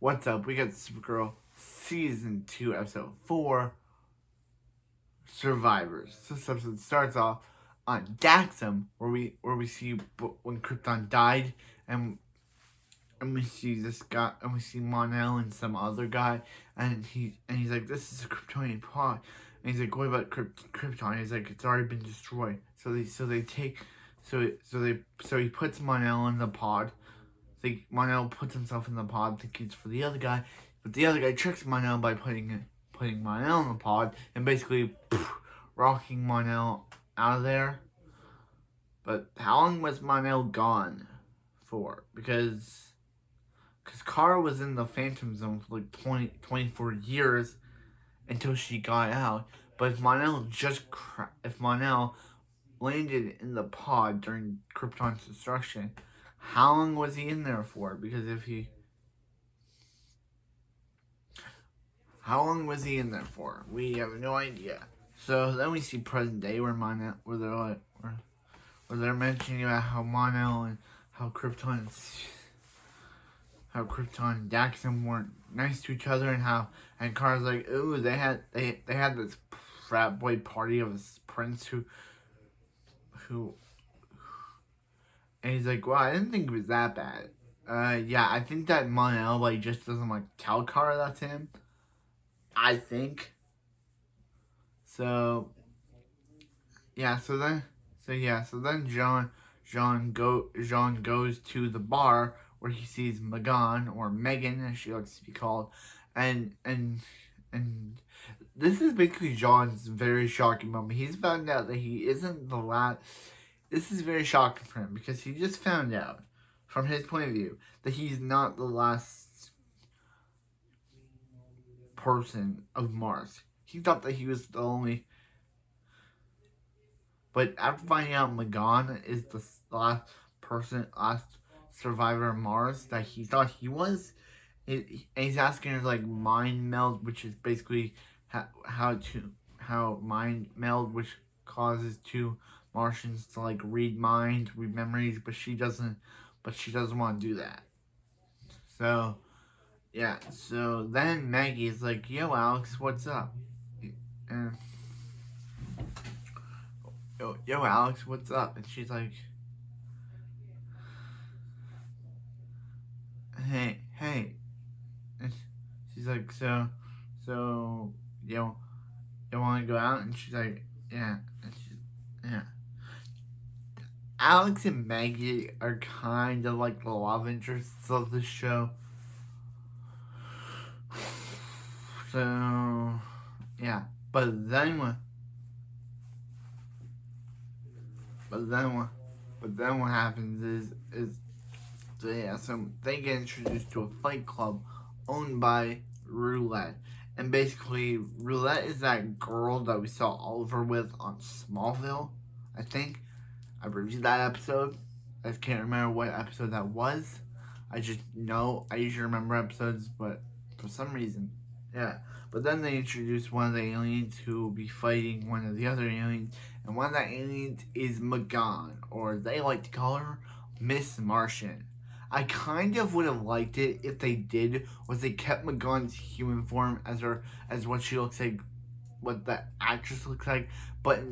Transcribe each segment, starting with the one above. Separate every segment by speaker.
Speaker 1: What's up? We got Supergirl Season 2, Episode 4, Survivors. This episode starts off on Daxam, where we see when Krypton died, and we see this guy, and we see Mon-El and some other guy, and he's like, this is a Kryptonian pod, and he's like, what about Krypton? He's like, it's already been destroyed. So he puts Mon-El in the pod. Mon-El puts himself in the pod, thinking it's for the other guy, but the other guy tricks Mon-El by putting Mon-El in the pod and basically rocking Mon-El out of there. But how long was Mon-El gone for? Because Kara was in the Phantom Zone for like 24 years until she got out. But if Mon-El landed in the pod during Krypton's destruction, how long was he in there for? Because how long was he in there for? We have no idea. So then we see present day where they're mentioning about how Mon-El and how Krypton and Daxam weren't nice to each other, and Kara's like, ooh, they had this frat boy party of this prince who and he's like, well, I didn't think it was that bad. Yeah, I think that Mon-El just doesn't tell Kara that's him. I think. So then Jean goes to the bar where he sees Megan, or Megan as she likes to be called, and this is basically Jean's very shocking moment. He's found out that he isn't the last. This is very shocking for him because he just found out, from his point of view, that he's not the last person of Mars. He thought that he was the only. But after finding out Megan is the last survivor of Mars that he thought he was, and he's asking her mind meld, which is basically how mind meld, which causes two Martians to read minds, read memories, but she doesn't want to do that. So yeah, so then Maggie is like, yo Alex, what's up? And yo Alex, what's up? And she's like, hey. And she's like, so you want to go out? And she's like, yeah. And yeah. Alex and Maggie are kind of like the love interests of the show. So yeah, but then what happens is so they get introduced to a fight club owned by Roulette. And basically, Roulette is that girl that we saw Oliver with on Smallville, I think. I reviewed that episode. I can't remember what episode that was. I just know I usually remember episodes, but for some reason, yeah. But then they introduced one of the aliens who will be fighting one of the other aliens, and one of the aliens is Megan, or they like to call her Miss Martian. I kind of would have liked it if they did was they kept Megan's human form as what she looks like, what the actress looks like, but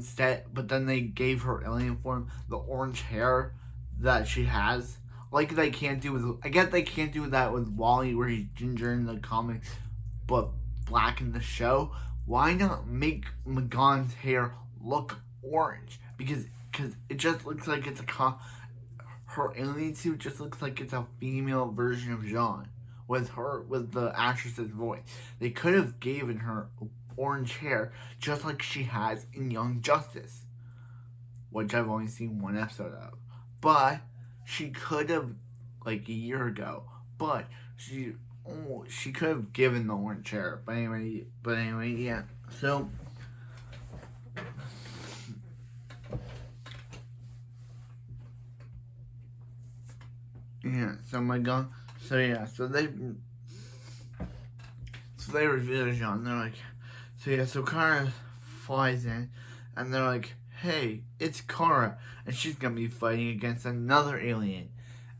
Speaker 1: then they gave her alien form the orange hair that she has. I guess they can't do that with Wally, where he's ginger in the comics but black in the show. Why not make Megan's hair look orange? Because it just looks like it's her alien suit just looks like it's a female version of Jean with the actress's voice. They could have given her orange hair just like she has in Young Justice, which I've only seen one episode of. But she could have, a year ago. But she could have given the orange hair. But anyway, yeah. So yeah, so they reveal Jean. They're like, so Kara flies in, and they're like, hey, it's Kara, and she's gonna be fighting against another alien,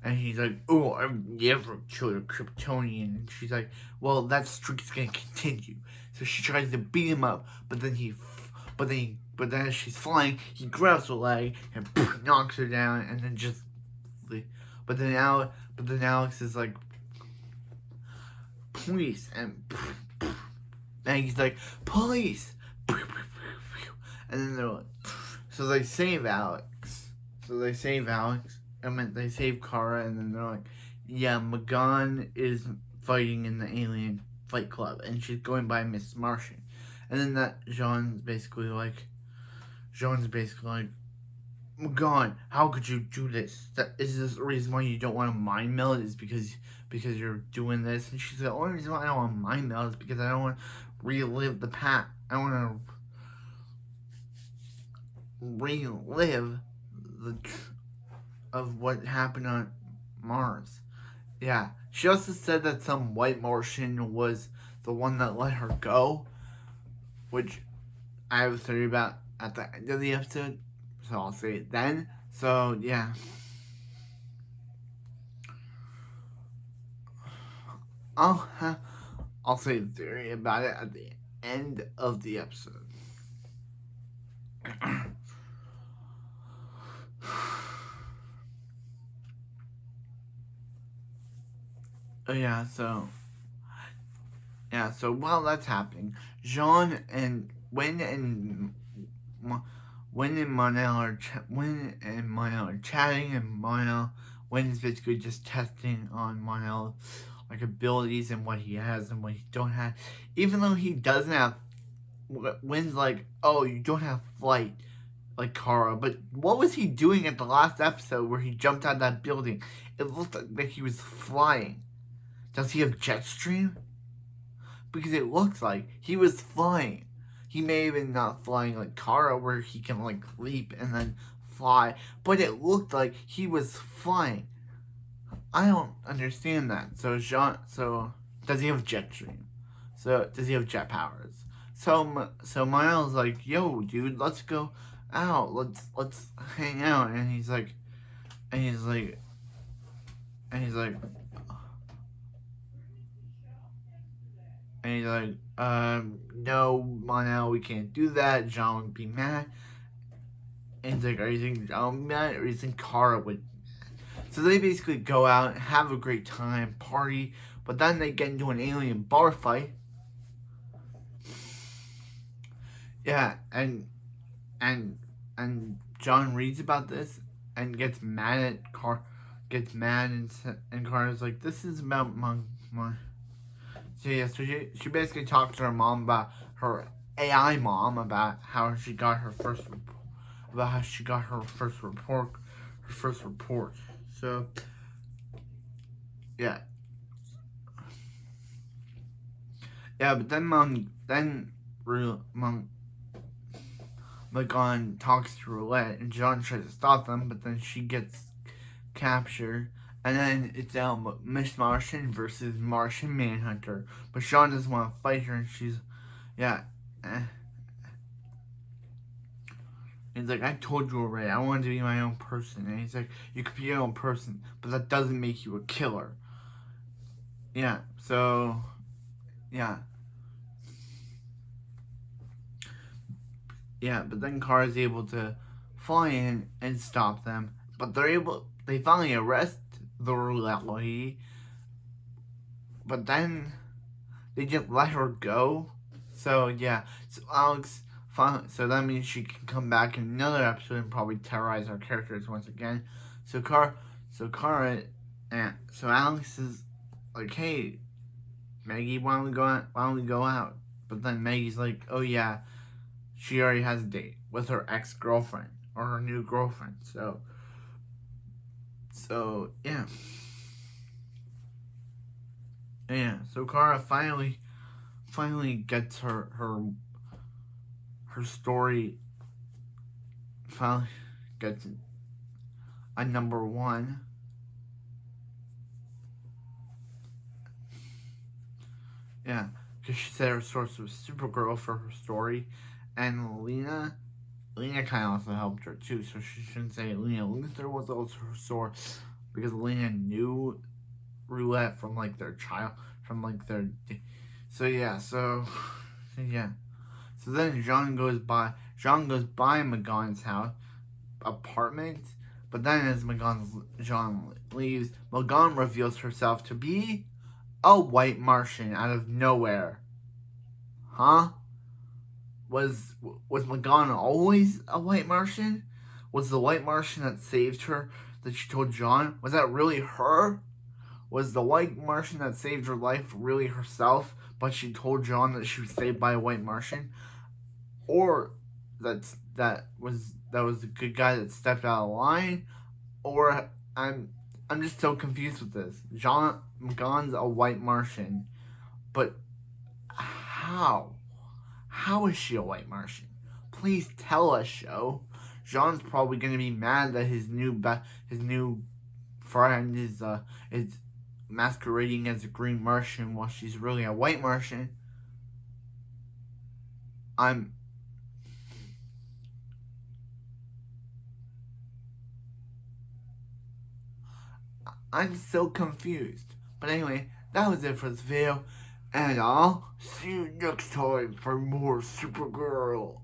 Speaker 1: And he's like, oh, I've never killed a Kryptonian. And she's like, well, that streak's gonna continue. So she tries to beat him up, but then as she's flying, he grabs her leg and knocks her down, and then just. But then Alex is like, police, and Maggie's like, police, and then they're like, so they save Alex. They save Kara, and then they're like, yeah, Magan is fighting in the alien fight club, and she's going by Miss Martian. And then that Jean's basically like, Magan, how could you do this? Is this the reason why you don't want to mind meld? Is because you're doing this? And she's like, the only reason why I don't want to mind meld is because I don't want to relive the past. I want to relive of what happened on Mars. Yeah. She also said that some white Martian was the one that let her go, which I have a theory about at the end of the episode, so I'll say it then. So, yeah. I'll say a theory about it at the end of the episode. So while that's happening, Jean and Wynn and Monel are chatting, and Wynn is basically just testing on Monel, like, abilities and what he has and what he don't have. Even though he doesn't have, Wynn's like, oh, you don't have flight like Kara, but what was he doing at the last episode where he jumped out of that building? It looked like he was flying. Does he have jet stream? Because it looks like he was flying. He may have been not flying like Kara, where he can like leap and then fly, but it looked like he was flying. I don't understand that. So does he have jet stream? So does he have jet powers? So Miles like, yo, dude, let's go out. Let's hang out. And he's like, no, Monel, we can't do that. John would be mad. And he's like, are you thinking John would be mad, or do you think Kara would? So they basically go out, have a great time, party, but then they get into an alien bar fight. Yeah, and John reads about this and gets mad at and Kara's like, this is about my. So yeah, so she basically talks to her mom about her AI mom, about how she got her first report. So yeah, but then Magan talks to Roulette, and John tries to stop them, but then she gets captured. And then it's Miss Martian versus Martian Manhunter. But Sean doesn't want to fight her, and she's, He's like, I told you already, I wanted to be my own person. And he's like, you could be your own person, but that doesn't make you a killer. Yeah, so, yeah. Yeah, but then Kara's able to fly in and stop them. But they finally arrest the roulette lady, but then they just let her go. So yeah, so that means she can come back in another episode and probably terrorize our characters once again. So Alex is like, hey, Maggie, why don't we go out? But then Maggie's like, oh yeah, she already has a date with her ex-girlfriend or her new girlfriend. So yeah. So Kara finally gets her story. Finally gets a number one. Yeah, because she said her source was Supergirl for her story, and Lena kind of also helped her too, so she shouldn't say Lena Luthor was also her source. because Lena knew Roulette from like their so yeah, yeah. So then Jean goes by Magon's house apartment, but then as Jean leaves, Magon reveals herself to be a white Martian out of nowhere. Huh? Was Magon always a white Martian? Was the white Martian that saved her that she told John? Was that really her? Was the white Martian that saved her life really herself, but she told John that she was saved by a white Martian? Or that was the good guy that stepped out of line? Or I'm just so confused with this. John Magon's a white Martian, but how? How is she a white Martian? Please tell us, show. Jean's probably gonna be mad that his new friend is masquerading as a green Martian while she's really a white Martian. I'm so confused. But anyway, that was it for this video, and I'll see you next time for more Supergirl.